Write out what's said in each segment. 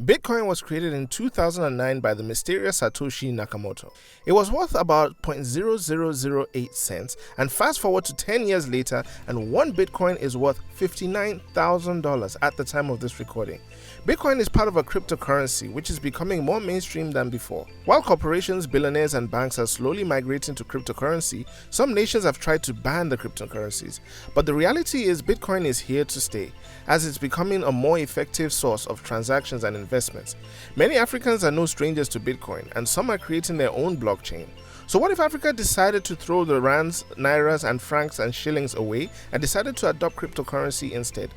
Bitcoin was created in 2009 by the mysterious Satoshi Nakamoto. It was worth about 0.0008 cents, and fast forward to 10 years later, and one Bitcoin is worth $59,000 at the time of this recording. Bitcoin is part of a cryptocurrency which is becoming more mainstream than before. While corporations, billionaires, and banks are slowly migrating to cryptocurrency, some nations have tried to ban the cryptocurrencies. But the reality is Bitcoin is here to stay, as it's becoming a more effective source of transactions and investments. Many Africans are no strangers to Bitcoin, and some are creating their own blockchain. So what if Africa decided to throw the rands, nairas, and francs and shillings away and decided to adopt cryptocurrency instead?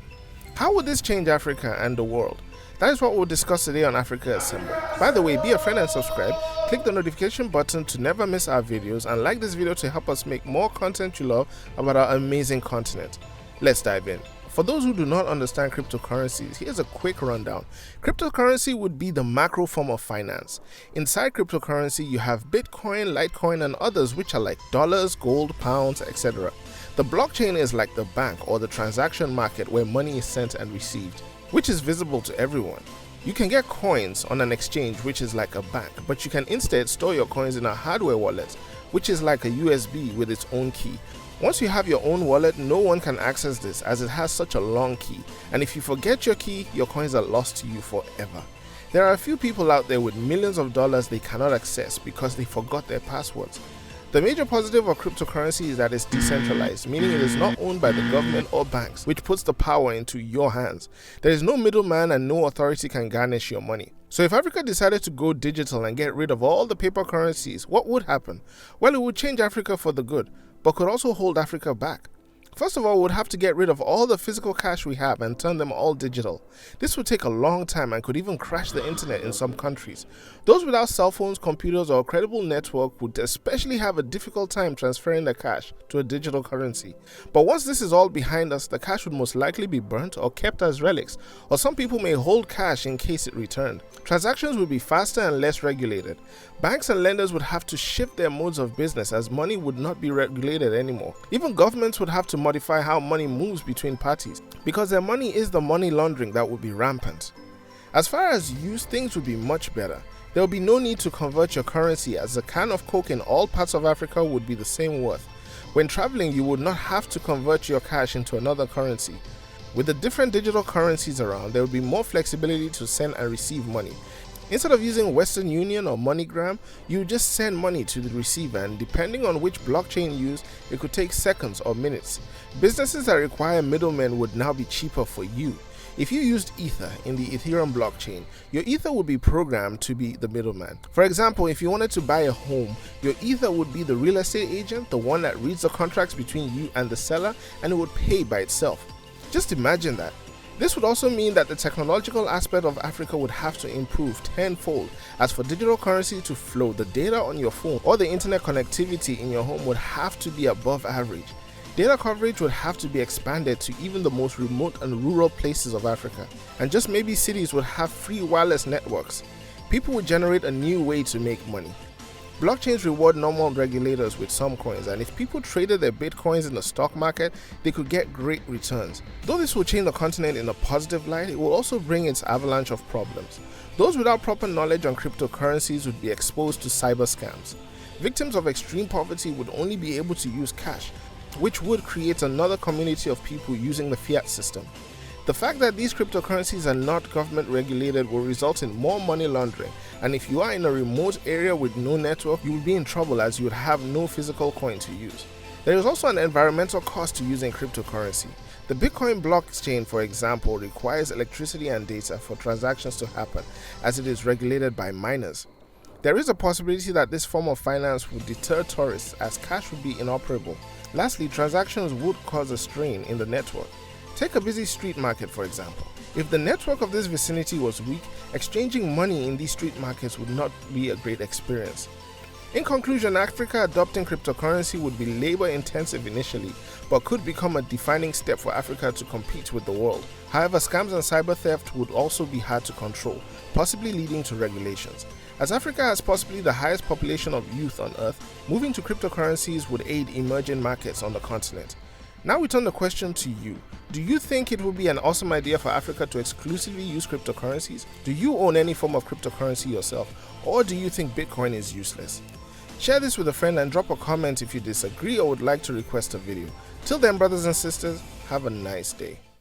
How would this change Africa and the world? That is what we'll discuss today on Africa Assemble. By the way, be a friend and subscribe. Click the notification button to never miss our videos, and like this video to help us make more content you love about our amazing continent. Let's dive in. For those who do not understand cryptocurrencies, here's a quick rundown. Cryptocurrency would be the macro form of finance. Inside cryptocurrency, you have Bitcoin, Litecoin, and others which are like dollars, gold, pounds, etc. The blockchain is like the bank or the transaction market where money is sent and received, which is visible to everyone. You can get coins on an exchange, which is like a bank, but you can instead store your coins in a hardware wallet, which is like a USB with its own key. Once you have your own wallet, no one can access this as it has such a long key, and if you forget your key, your coins are lost to you forever. There are a few people out there with millions of dollars they cannot access because they forgot their passwords. The major positive of cryptocurrency is that it's decentralized, meaning it is not owned by the government or banks, which puts the power into your hands. There is no middleman and no authority can garnish your money. So if Africa decided to go digital and get rid of all the paper currencies, what would happen? Well, it would change Africa for the good, but could also hold Africa back. First of all, we would have to get rid of all the physical cash we have and turn them all digital. This would take a long time and could even crash the internet in some countries. Those without cell phones, computers, or a credible network would especially have a difficult time transferring the cash to a digital currency. But once this is all behind us, the cash would most likely be burnt or kept as relics, or some people may hold cash in case it returned. Transactions would be faster and less regulated. Banks and lenders would have to shift their modes of business as money would not be regulated anymore. Even governments would have to modify how money moves between parties, because their money is the money laundering that would be rampant. As far as use, things would be much better. There will be no need to convert your currency, as a can of Coke in all parts of Africa would be the same worth. When traveling, you would not have to convert your cash into another currency. With the different digital currencies around, there will be more flexibility to send and receive money. Instead of using Western Union or MoneyGram, you just send money to the receiver, and depending on which blockchain you use, it could take seconds or minutes. Businesses that require middlemen would now be cheaper for you. If you used Ether in the Ethereum blockchain, your Ether would be programmed to be the middleman. For example, if you wanted to buy a home, your Ether would be the real estate agent, the one that reads the contracts between you and the seller, and it would pay by itself. Just imagine that. This would also mean that the technological aspect of Africa would have to improve tenfold. As for digital currency to flow, the data on your phone or the internet connectivity in your home would have to be above average. Data coverage would have to be expanded to even the most remote and rural places of Africa, and just maybe cities would have free wireless networks. People would generate a new way to make money. Blockchains reward normal regulators with some coins, and if people traded their bitcoins in the stock market, they could get great returns. Though this will change the continent in a positive light, it will also bring its avalanche of problems. Those without proper knowledge on cryptocurrencies would be exposed to cyber scams. Victims of extreme poverty would only be able to use cash, which would create another community of people using the fiat system. The fact that these cryptocurrencies are not government regulated will result in more money laundering, and if you are in a remote area with no network, you will be in trouble as you would have no physical coin to use. There is also an environmental cost to using cryptocurrency. The Bitcoin blockchain, for example, requires electricity and data for transactions to happen, as it is regulated by miners. There is a possibility that this form of finance would deter tourists, as cash would be inoperable. Lastly, transactions would cause a strain in the network. Take a busy street market, for example. If the network of this vicinity was weak, exchanging money in these street markets would not be a great experience. In conclusion, Africa adopting cryptocurrency would be labor intensive initially, but could become a defining step for Africa to compete with the world. However, scams and cyber theft would also be hard to control, possibly leading to regulations. As Africa has possibly the highest population of youth on Earth, moving to cryptocurrencies would aid emerging markets on the continent. Now we turn the question to you. Do you think it would be an awesome idea for Africa to exclusively use cryptocurrencies? Do you own any form of cryptocurrency yourself, or do you think Bitcoin is useless? Share this with a friend and drop a comment if you disagree or would like to request a video. Till then, brothers and sisters, have a nice day.